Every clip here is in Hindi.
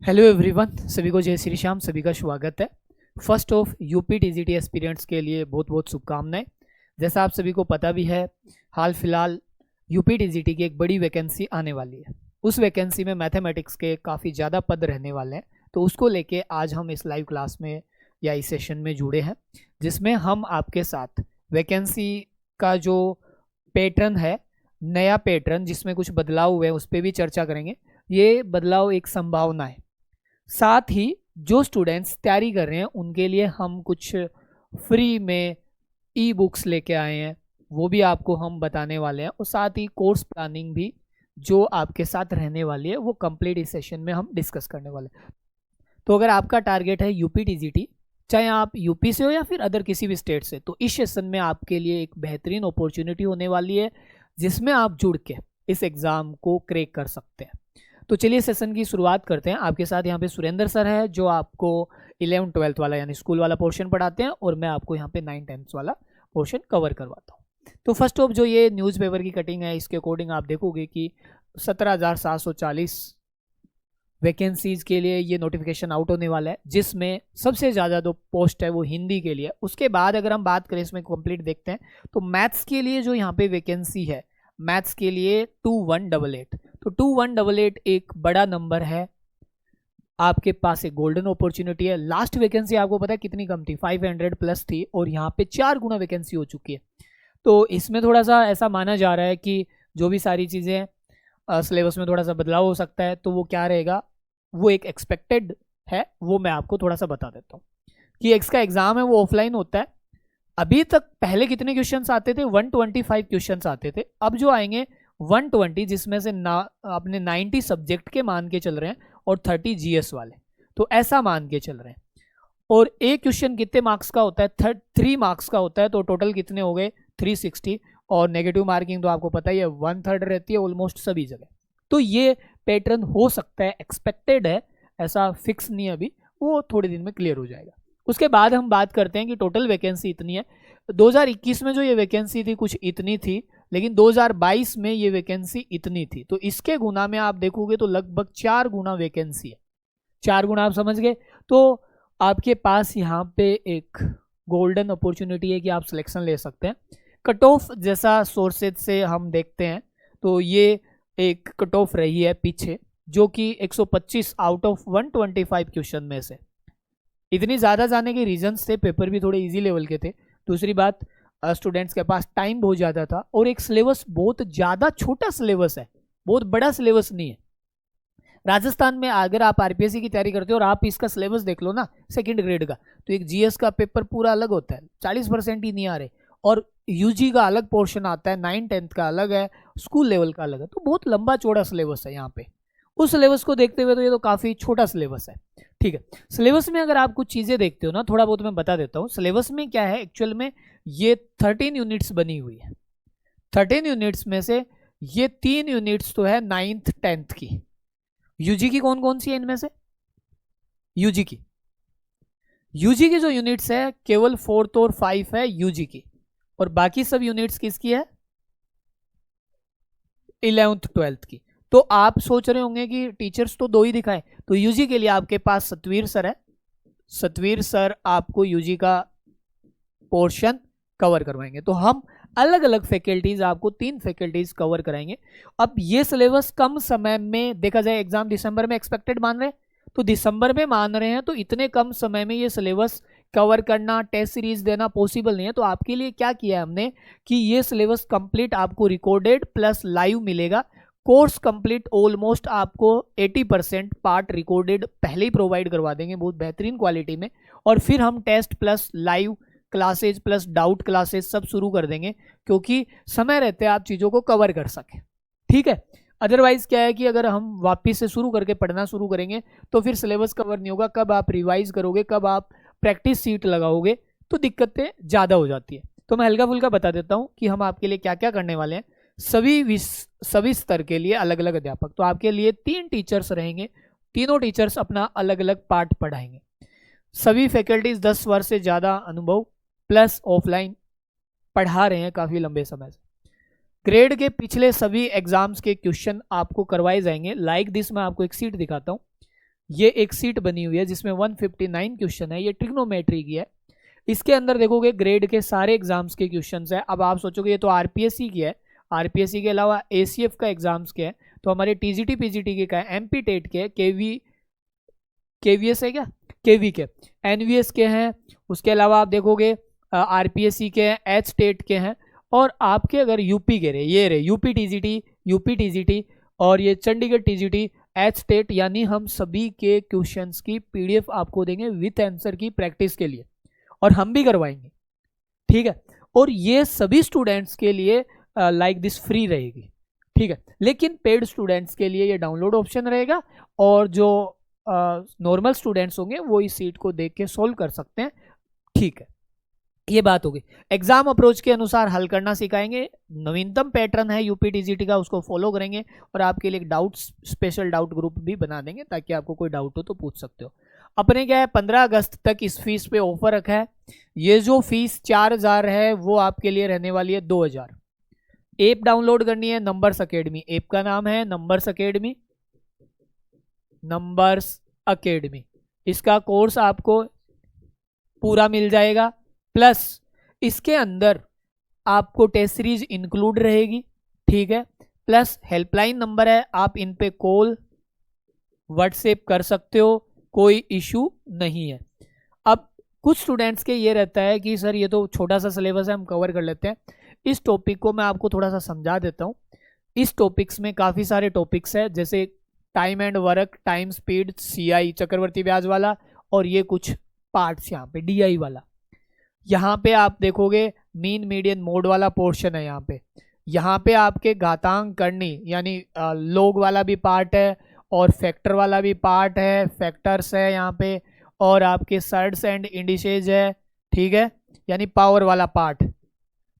हेलो एवरीवन, सभी को जय श्री श्याम। सभी का स्वागत है। First of UP TGT aspirants के लिए बहुत बहुत शुभकामनाएं। जैसा आप सभी को पता भी है, हाल फिलहाल यूपी टीजीटी की एक बड़ी वैकेंसी आने वाली है। उस वैकेंसी में मैथमेटिक्स के काफ़ी ज़्यादा पद रहने वाले हैं, तो उसको लेके आज हम इस लाइव क्लास में या इस सेशन में जुड़े हैं, जिसमें हम आपके साथ वैकेंसी का जो पैटर्न है, नया पैटर्न जिसमें कुछ बदलाव हुए हैं, उस पर भी चर्चा करेंगे। ये बदलाव एक संभावना है। साथ ही जो स्टूडेंट्स तैयारी कर रहे हैं उनके लिए हम कुछ फ्री में ई बुक्स लेके आए हैं, वो भी आपको हम बताने वाले हैं। और साथ ही कोर्स प्लानिंग भी जो आपके साथ रहने वाली है वो कंप्लीट इस सेशन में हम डिस्कस करने वाले हैं। तो अगर आपका टारगेट है यूपी टीजीटी, चाहे आप यूपी से हो या फिर अदर किसी भी स्टेट से, तो इस सेशन में आपके लिए एक बेहतरीन अपॉर्चुनिटी होने वाली है, जिसमें आप जुड़ के इस एग्ज़ाम को क्रैक कर सकते हैं। तो चलिए सेशन की शुरुआत करते हैं। आपके साथ यहाँ पे सुरेंद्र सर है, जो आपको 11th-12th वाला यानी स्कूल वाला पोर्शन पढ़ाते हैं, और मैं आपको यहाँ पे 9th-10th वाला पोर्शन कवर करवाता हूँ। तो फर्स्ट ऑफ जो ये न्यूज़पेपर की कटिंग है, इसके अकॉर्डिंग आप देखोगे कि 17,740 वैकेंसीज के लिए ये नोटिफिकेशन आउट होने वाला है, जिसमें सबसे ज़्यादा जो पोस्ट है वो हिंदी के लिए। उसके बाद अगर हम बात करें इसमें कंप्लीट देखते हैं, तो मैथ्स के लिए जो यहाँ पे वैकेंसी है, मैथ्स के लिए 2188। तो 2188 एक बड़ा नंबर है, आपके पास एक गोल्डन अपॉर्चुनिटी है। लास्ट वैकेंसी आपको पता है कितनी कम थी, 500 प्लस थी, और यहाँ पे 4 गुना वैकेंसी हो चुकी है। तो इसमें थोड़ा सा ऐसा माना जा रहा है कि जो भी सारी चीज़ें सिलेबस में थोड़ा सा बदलाव हो सकता है, तो वो क्या रहेगा, वो एक एक्सपेक्टेड है, वो मैं आपको थोड़ा सा बता देता हूँ कि एक्स का एग्ज़ाम है वो ऑफलाइन होता है। अभी तक पहले कितने क्वेश्चंस आते थे, 125 क्वेश्चंस आते थे। अब जो आएंगे 120, जिसमें से अपने 90 सब्जेक्ट के मान के चल रहे हैं और 30 जीएस वाले, तो ऐसा मान के चल रहे हैं। और एक क्वेश्चन कितने मार्क्स का होता है, 3 मार्क्स का होता है, तो टोटल कितने हो गए 360। और नेगेटिव मार्किंग तो आपको पता ही है 1/3 रहती है ऑलमोस्ट सभी जगह। तो ये पैटर्न हो सकता है, एक्सपेक्टेड है, ऐसा फिक्स नहीं है अभी, वो थोड़े दिन में क्लियर हो जाएगा। उसके बाद हम बात करते हैं कि टोटल वैकेंसी इतनी है। 2021 में जो ये वैकेंसी थी कुछ इतनी थी, लेकिन 2022 में ये वैकेंसी इतनी थी, तो इसके गुना में आप देखोगे तो लगभग 4 गुना वैकेंसी है। 4 गुना आप समझ गए। तो आपके पास यहाँ पे एक गोल्डन अपॉर्चुनिटी है कि आप सिलेक्शन ले सकते हैं। कट ऑफ जैसा सोर्सेज से हम देखते हैं, तो ये एक कट ऑफ रही है पीछे, जो कि 125 आउट ऑफ 125 क्वेश्चन में से। इतनी ज़्यादा जाने के रीजंस थे, पेपर भी थोड़े इजी लेवल के थे। दूसरी बात, स्टूडेंट्स के पास टाइम बहुत ज़्यादा था, और एक सिलेबस बहुत ज़्यादा छोटा सिलेबस है, बहुत बड़ा सिलेबस नहीं है। राजस्थान में अगर आप आरपीएससी की तैयारी करते हो और आप इसका सिलेबस देख लो ना, सेकंड ग्रेड का, तो एक जीएस का पेपर पूरा अलग होता है, 40% ही नहीं आ रहे। और यूजी का अलग पोर्शन आता है, 9th-10th का अलग है, स्कूल लेवल का अलग है। तो बहुत लंबा चौड़ा सिलेबस है यहाँ पे। उस सिलेबस को देखते हुए तो ये तो काफ़ी छोटा सिलेबस है। ठीक है, सिलेबस में अगर आप कुछ चीज़ें देखते हो ना, थोड़ा बहुत मैं बता देता हूँ। सिलेबस में क्या है एक्चुअल में, ये 13 यूनिट्स बनी हुई है। 13 यूनिट्स में से ये 3 यूनिट्स तो है 9th-10th की। यूजी की कौन कौन सी है इनमें से, यूजी की जो यूनिट्स है केवल 4th और 5 है यूजी की, और बाकी सब यूनिट्स किसकी है, 11th-12th की। तो आप सोच रहे होंगे कि टीचर्स तो 2 ही दिखाए, तो यूजी के लिए आपके पास सतवीर सर है। सतवीर सर आपको यूजी का पोर्शन कवर करवाएंगे। तो हम अलग अलग फैकल्टीज, आपको 3 फैकल्टीज कवर कराएंगे। अब ये सिलेबस कम समय में, देखा जाए एग्जाम दिसंबर में एक्सपेक्टेड मान रहे हैं, तो दिसंबर में मान रहे हैं, तो इतने कम समय में ये सिलेबस कवर करना, टेस्ट सीरीज देना पॉसिबल नहीं है। तो आपके लिए क्या किया है हमने कि ये सिलेबस कंप्लीट आपको रिकॉर्डेड प्लस लाइव मिलेगा। कोर्स कंप्लीट ऑलमोस्ट आपको 80% पार्ट रिकॉर्डेड पहले ही प्रोवाइड करवा देंगे, बहुत बेहतरीन क्वालिटी में। और फिर हम test plus live classes plus doubt classes सब शुरू कर देंगे, क्योंकि समय रहते आप चीज़ों को कवर कर सकें। ठीक है, अदरवाइज क्या है कि अगर हम वापस से शुरू करके पढ़ना शुरू करेंगे तो फिर सिलेबस कवर नहीं होगा। कब आप रिवाइज करोगे, कब आप प्रैक्टिस सीट लगाओगे, तो दिक्कतें ज़्यादा हो जाती है। तो मैं हल्का फुल्का बता देता हूँ कि हम आपके लिए क्या क्या करने वाले हैं। सभी स्तर के लिए अलग अलग अध्यापक, तो आपके लिए 3 टीचर्स रहेंगे। तीनों टीचर्स अपना अलग अलग पार्ट पढ़ाएंगे। सभी फैकल्टीज 10 वर्ष से ज़्यादा अनुभव प्लस ऑफलाइन पढ़ा रहे हैं काफ़ी लंबे समय से। ग्रेड के पिछले सभी एग्जाम्स के क्वेश्चन आपको करवाए जाएंगे। लाइक दिस मैं आपको एक सीट दिखाता हूँ। ये एक सीट बनी हुई है जिसमें 159 क्वेश्चन है, ये ट्रिग्नोमेट्री की है। इसके अंदर देखोगे ग्रेड के सारे एग्जाम्स के क्वेश्चंस है। अब आप सोचोगे ये तो आरपीएससी की है, आरपीएससी के अलावा एसीएफ का एग्जाम्स के है, तो हमारे टीजीटी पीजीटी के का है, एमपी टेट के, केवीएस है क्या, केवी के, एनवीएस के हैं। उसके अलावा आप देखोगे आरपीएससी के हैं, एच टेट के हैं, और आपके अगर यूपी के रहे, ये रहे यूपी टीजीटी और ये चंडीगढ़ टीजीटी, एच टेट, यानी हम सभी के क्वेश्चंस की पीडीएफ आपको देंगे विथ आंसर की प्रैक्टिस के लिए, और हम भी करवाएंगे, ठीक है। और ये सभी स्टूडेंट्स के लिए लाइक दिस फ्री रहेगी, ठीक है। लेकिन पेड स्टूडेंट्स के लिए ये डाउनलोड ऑप्शन रहेगा, और जो नॉर्मल स्टूडेंट्स होंगे वो इस सीट को देख के सोल्व कर सकते हैं, ठीक है। ये बात होगी। एग्जाम अप्रोच के अनुसार हल करना सिखाएंगे, नवीनतम पैटर्न है यूपी टीजीटी का, उसको फॉलो करेंगे, और आपके लिए एक डाउट स्पेशल डाउट ग्रुप भी बना देंगे ताकि आपको कोई डाउट हो तो पूछ सकते हो। अपने क्या है 15 अगस्त तक इस फीस पे ऑफर रखा है। ये जो फीस 4000 है वो आपके लिए रहने वाली है 2000। ऐप डाउनलोड करनी है नंबर्स अकेडमी, ऐप का नाम है नंबर्स अकेडमी। इसका कोर्स आपको पूरा मिल जाएगा, प्लस इसके अंदर आपको टेस्ट सीरीज इंक्लूड रहेगी, ठीक है। प्लस हेल्पलाइन नंबर है, आप इन पे कॉल व्हाट्सएप कर सकते हो, कोई इशू नहीं है। अब कुछ स्टूडेंट्स के ये रहता है कि सर ये तो छोटा सा सिलेबस है, हम कवर कर लेते हैं। इस टॉपिक को मैं आपको थोड़ा सा समझा देता हूँ। इस टॉपिक्स में काफ़ी सारे टॉपिक्स है, जैसे time and work, time speed, CI चक्रवर्ती ब्याज वाला, और ये कुछ पार्ट्स यहाँ पे डीआई वाला। यहाँ पे आप देखोगे मीन मीडियन मोड वाला पोर्शन है यहाँ पे आपके घातांक करनी यानी लोग वाला भी पार्ट है, और फैक्टर वाला भी पार्ट है, फैक्टर्स है यहाँ पे, और आपके सर्ड्स एंड इंडिसेज है, ठीक है, यानी पावर वाला पार्ट।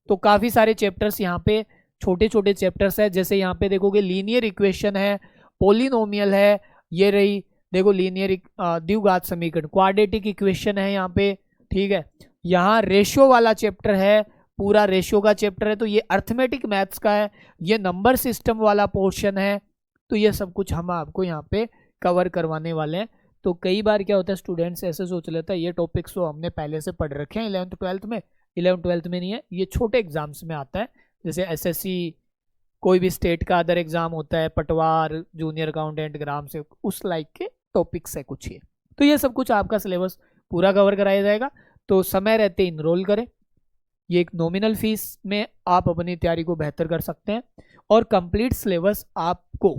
तो काफ़ी सारे चैप्टर्स यहाँ पे, छोटे छोटे चैप्टर्स है। जैसे यहाँ पे देखोगे लीनियर इक्वेशन है, पोलिनोमियल है, ये रही देखो लीनियर द्विघात समीकरण, क्वाड्रेटिक इक्वेशन है यहाँ पे, ठीक है। यहाँ रेशियो वाला चैप्टर है, पूरा रेशियो का चैप्टर है, तो ये अर्थमेटिक मैथ्स का है। ये नंबर सिस्टम वाला पोर्शन है। तो ये सब कुछ हम आपको यहाँ पे कवर करवाने वाले हैं। तो कई बार क्या होता है स्टूडेंट्स ऐसे सोच लेता है ये टॉपिक्स तो हमने पहले से पढ़ रखे हैं 11th 12th में नहीं है, ये छोटे एग्जाम्स में आता है। जैसे एसएससी, कोई भी स्टेट का अदर एग्जाम होता है, पटवार, जूनियर अकाउंटेंट, ग्राम से, उस लाइक के टॉपिक्स है कुछ ये। तो ये सब कुछ आपका सिलेबस पूरा कवर कराया जाएगा। तो समय रहते इनरोल करें। ये एक नॉमिनल फीस में आप अपनी तैयारी को बेहतर कर सकते हैं, और कंप्लीट सिलेबस आपको,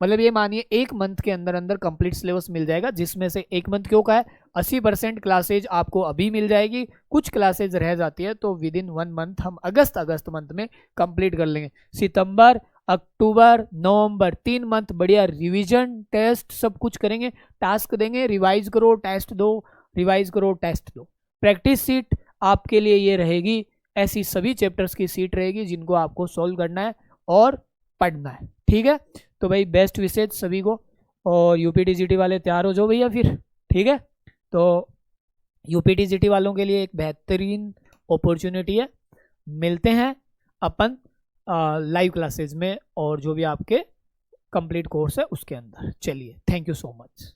मतलब ये मानिए 1 मंथ के अंदर अंदर कंप्लीट सिलेबस मिल जाएगा, जिसमें से 1 मंथ क्यों का है 80% क्लासेज आपको अभी मिल जाएगी, कुछ क्लासेज रह जाती है तो विद इन 1 मंथ हम अगस्त मंथ में कंप्लीट कर लेंगे। सितंबर, अक्टूबर, नवंबर 3 मंथ बढ़िया रिवीजन, टेस्ट सब कुछ करेंगे, टास्क देंगे, रिवाइज करो, टेस्ट दो, रिवाइज करो, टेस्ट दो। प्रैक्टिस सीट आपके लिए ये रहेगी, ऐसी सभी चैप्टर्स की सीट रहेगी जिनको आपको सॉल्व करना है और पढ़ना है, ठीक है। तो भाई बेस्ट विशेष सभी को, और यूपी टीजीटी वाले तैयार हो जाओ भैया फिर, ठीक है। तो यूपी टीजीटी वालों के लिए एक बेहतरीन अपॉर्चुनिटी है। मिलते हैं अपन लाइव क्लासेज में, और जो भी आपके कंप्लीट कोर्स है उसके अंदर। चलिए, थैंक यू सो मच।